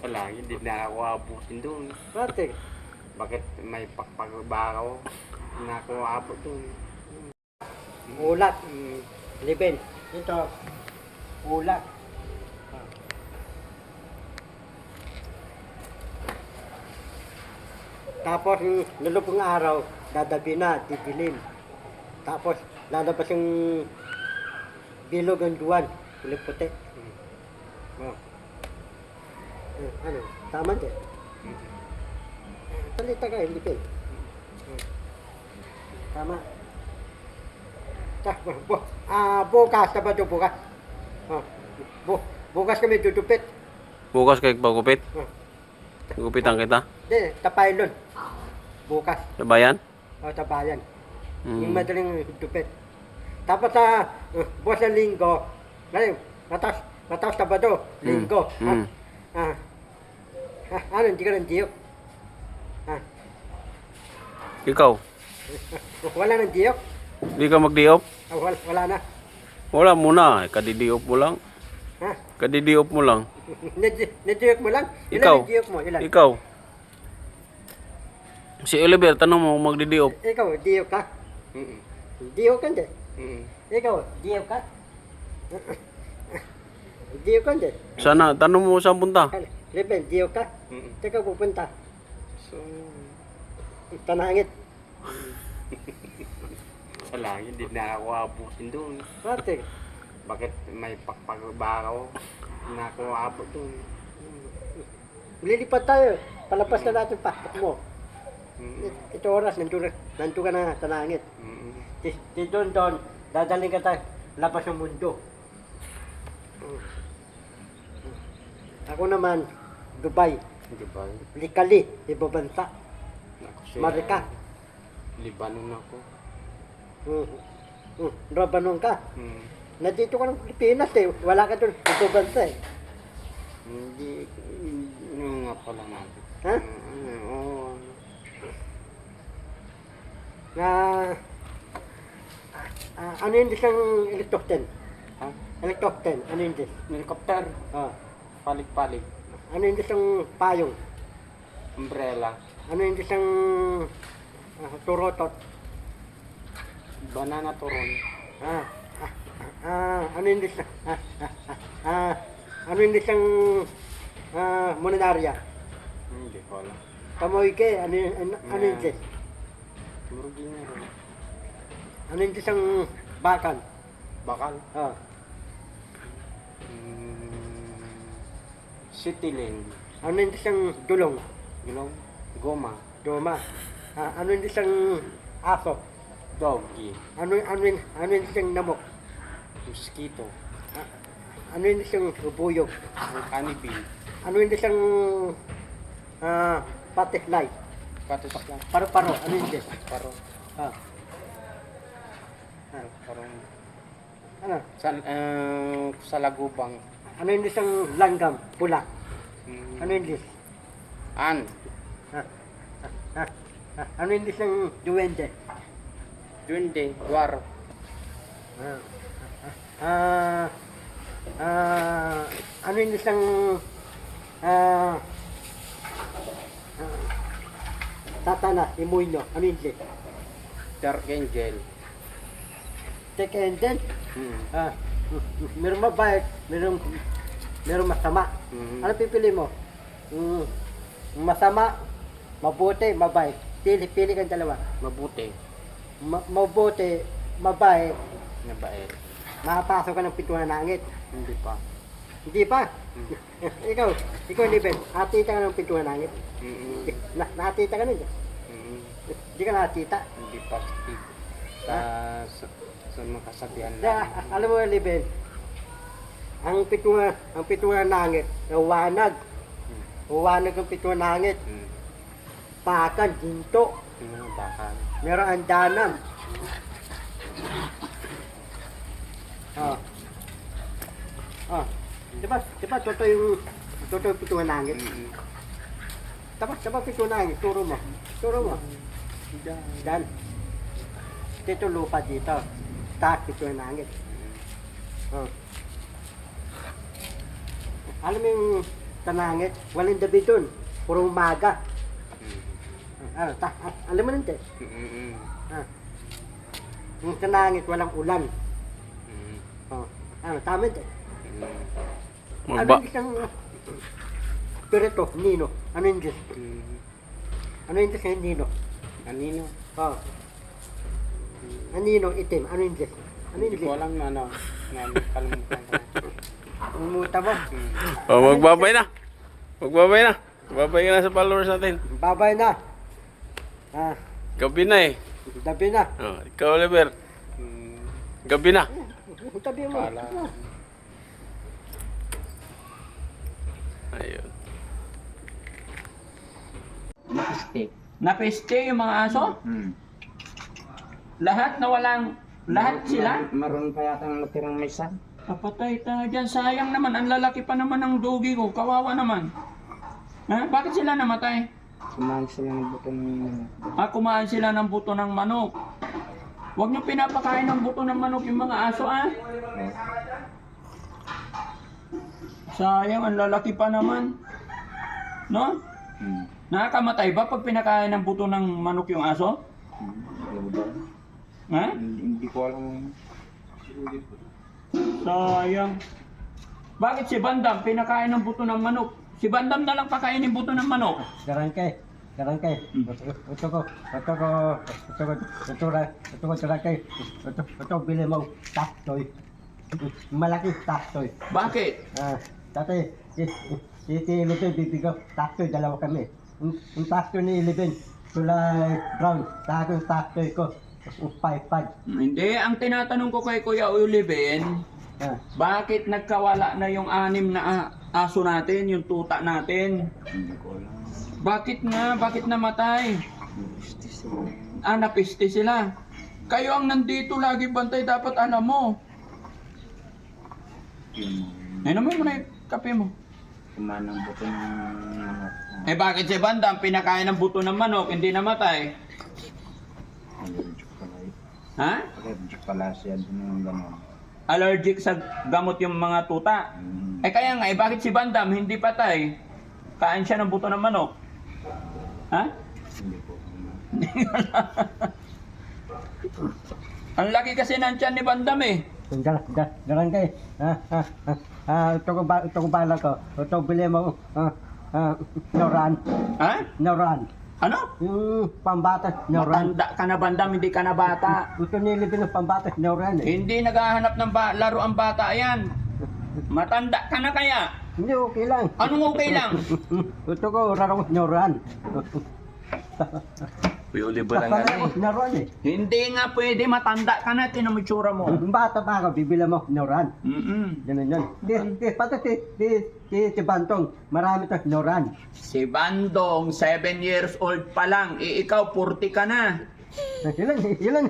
Sa langit, hindi na ako abutin doon. Bakit? Bakit may pakpagbaho? Hindi na ako abot doon. Ulat. Libin. Ito. Ulat. Tapos, lulubong araw, dadabi na, didilim. Tapos, lalabas yung bilog ng duwan, kulay puti. Oh. Ano? Tama din. Salita ka, hindi ka. Tama. Bukas, Sabado, bukas. Bukas kami dudupit. Bukas kayo pagupit? Oh. Gupitan kita? Hindi, tapaylon. Bukas. Sa bayan? O, sa bayan. Yung Mm. madaling dupit. Tapos sa bukas ng linggo, ngayon, matas Sabado, linggo. Mm. Ano, hindi ka ng diyok. Ikaw? Wala ng diyok. Di ka magdiop? Wala na. Wala muna. Kadidiop mo lang. Ha? Kadidiop mo lang. Nadiyok mo lang? Ilan Ikaw? nadiyok mo? Ilan? Ikaw? Si Oliver, tanong mo magdidiop. Ikaw, diyok ka? Mm-mm. Diyok ka hindi? Mm-mm. Ikaw, diyok ka? Diyok ka hindi? Sana, tanong mo saan punta. Liben, diyok ka? Mm-mm. Teka pupunta. So, Tanangit. sa langit, hindi na ako abutin doon. Bakit? Bakit may pakpagbaho? Hindi na ako abot doon. Lilipat tayo. Palapas na natin pasok mo. Mm-mm. Ito oras, nandun ka na tanangit. Mm-mm. Di doon, dadaling ka tayo labas ng mundo. Ako naman, Dubai, Di ba? Likali, ibang bansa, Ako siya. Marika. Libanon ako. Rabanon ka. Mm. Nandito ka ng Pilipinas eh, wala ka doon, ibang bansa eh. Hindi, ano nga pala natin. Ha? Oo. Na, ano yung isang electocten? Ha? Electocten, ano yung dis? Helicopter. Ah, Palig-palig. ano yung isang payong? Umbrella. Ano yung isang turotot? Banana turon. Ano yung isang ano yung isang mononarya? Hindi ko alam. Kamoyke, ano yung dis? Murugi nga rin. Ano yung isang bakan? Bakal. Ah, Citylane. ano yung isang dulong? Gulong. Goma. Doma. Ano yung isang aso? Doggy. Ano yung isang namok? Mosquito. Ano yung isang buyog? Honeybee. Ano yung isang butterfly? Patos lang. Paro-paro, ano yung dis? Paro. Ah, Parang ano? sa lagubang. Ano yung isang langgam? Pula. Ano yung dis? An. Ano yung isang duwende? Duende. Dwarf. Ano yung isang Satanas, demonyo, ano yung dis? Dark Angel. Take and then, Mm. meron mabait, meron masama. Mhm. Ano pipili mo? Masama, mabuti, mabait. Pili kang dalawa. Mabuti. Mabuti, mabait, Nabait. makapasok ka ng pintuan ng langit. Hindi pa. Hindi pa. ikaw Liben, nakatita ka ng pintuan ng langit. Mm-mm. Nakatita ka nun. Mm-mm. Hindi ka nakatita. Hindi pa. Sa mga kasabihan Alam mo Liben, ang pintuan ng langit, wanag. Wanag ang pintuan ng langit. Pakan, ginto. Bakal. Meron andanan. Diba, totoo yung pintuan ng langit. Diba pintuan ng langit, turo mo. Dan. Dito lupa dito. Taas pintuan ng langit. Alam mo yung tanangit. Walang gabi doon. Puro umaga. Alam mo nante? Yung tanangit, walang ulan. Tama nante? Ano Magba. yung isang Pirito, Nino? Ano yung Diyos? Ano yung Diyos yung Nino? Anino? Oh. Ang Nino, itim. Ano yung Diyos? Ano yung Hindi ko Diyos? alam ano. Kalimutan ko. Ang muta mo. Oh, magbabay na. Magbabay na. Magbabay ka na sa followers natin. Babay na. Gabi na eh. Gabi na. Oh, ikaw, Oliver. Gabi na. Tabi mo. Pala. Ayun. Napeste yung mga aso? Lahat na walang... Lahat sila? Maroon pa yata ang natirang may isa. Kapatay tayo dyan. Sayang naman. Ang lalaki pa naman ng dogi ko. Kawawa naman. Ha? Bakit sila namatay? Kumain sila ng buto ng Kumaan sila ng buto ng manok. Huwag niyo pinapakain ng buto ng manok yung mga aso, Sayang, ang lalaki pa naman. No? Nakakamatay ba pag pinakain ng buto ng manok yung aso? Ha? Hindi ko alam. Sayang. Bakit si Bandam pinakain ng buto ng manok? Si Bandam na lang pakain ng buto ng manok. Garangkay. Ito, bili mo taktoy. Malaki taktoy. Bakit? Dati, si Ilibin, bibigyan taktoy, dalawa kami. Yung taktoy ni Ilibin, kulay brown. Sa akin taktoy ko, 5-5. Hindi, ang tinatanong ko kay Kuya Oliven, bakit nagkawala na yung 6 na aso natin, yung tuta natin? Hindi ko alam. Bakit nga? Bakit namatay? Napiste sila. Kayo ang nandito lagi bantay, dapat alam mo. Naman mo na yung kape mo. Kumain ng buto ng manok. Bakit si Bandam pinakain ng buto ng manok, hindi namatay? Allergic pala eh. Ha? Allergic pala siya dun ng gano'n. Allergic sa gamot yung mga tuta. Kaya nga, bakit si Bandam hindi patay? Kain siya ng buto ng manok. Ha? Hindi ko alam. Ang laki kasi ng tiyan ni Bandam eh. Garangkay. Ito ko bala ko. Ito bili mo, Noran. Ha? Noran. Ano? Yung pambata, Noran. Matanda ka na Bandam, hindi ka na bata. Gusto nilibin ng pambata, Noran eh. Hindi naghahanap ng laro ang bata yan. Matanda ka na kaya? Hindi, okay lang. Anong okay lang? Gusto ko rarong Noran. Uy, Oliver ang Pareho, Noran eh. Hindi nga pwede, matanda ka na, tinamitsura mo. Yung bata pa ako, bibila mo, Noran. Ganun yun. Pati si Bantong, marami to, Noran. Si Bandong, 7 years old pa lang, ikaw 40 ka na.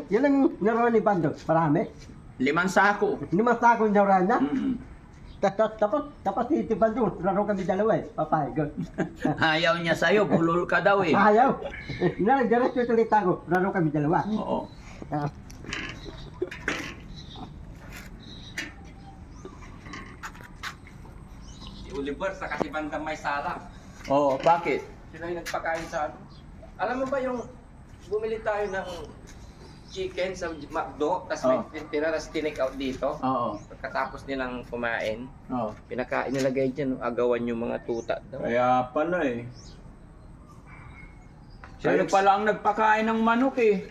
Ilang Noran ni Bantong? Marami. 5 sako. 5 sakong Noran na. Tapos si Bantong, raro kami dalawa eh. Papayag. Ayaw niya sa'yo, bulol ka daw eh. Ayaw. Diretso tulit ako, raro kami dalawa. Oo. Si Oliver sa kasi Bandam may sala. Oo, bakit? Sila yung nagpakain sa ano. Alam mo ba yung bumili tayo ng chicken sa McDo, tapos may tira, tapos tinake out dito. Oo. Pagkatapos nilang kumain, Oo. pinakain nilagay dyan, agawan yung mga tuta daw. Kaya pala eh. Sila pala ang nagpakain ng manok eh.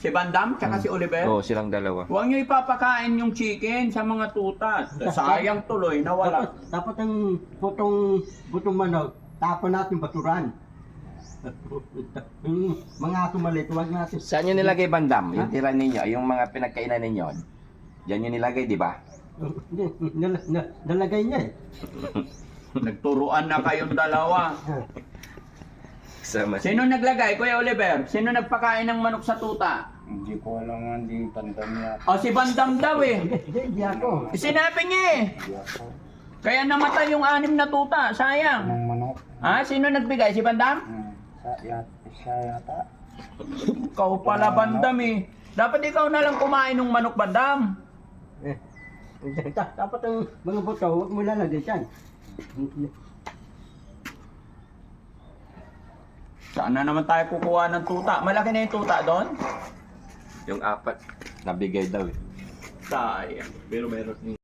Si Bandam, tsaka si Oliver. Oo, silang dalawa. Huwag niyo ipapakain yung chicken sa mga tuta. Sayang tuloy, nawala. Tapos ang butong manok, tapon natin baturan. Mga aso maliit, huwag natin. Saan nyo nilagay Bandam? Yung tira ninyo, yung mga pinagkainan ninyo. Diyan nyo nilagay, di ba? Nalagay niya eh. Nagturuan na kayong dalawa. Sama Sino naglagay, Kuya Oliver? Sino nagpakain ng manok sa tuta? Hindi ko alam nga, hindi Bandam niya. O si Bandam daw eh. Hindi ako. Sinabi niya eh. Kaya namatay yung 6 na tuta, sayang. Ng manok. Ha? Sino nagbigay? Si Bandam? Siya yata. Ikaw pala Bandam eh. Dapat ikaw na lang kumain ng manok Bandam. Dapat ang mga buto, huwag mo lalagay dyan. Saan na naman tayo kukuha ng tuta? Malaki na yung tuta doon? Yung apat, nabigay daw eh. Sayang. Pero meron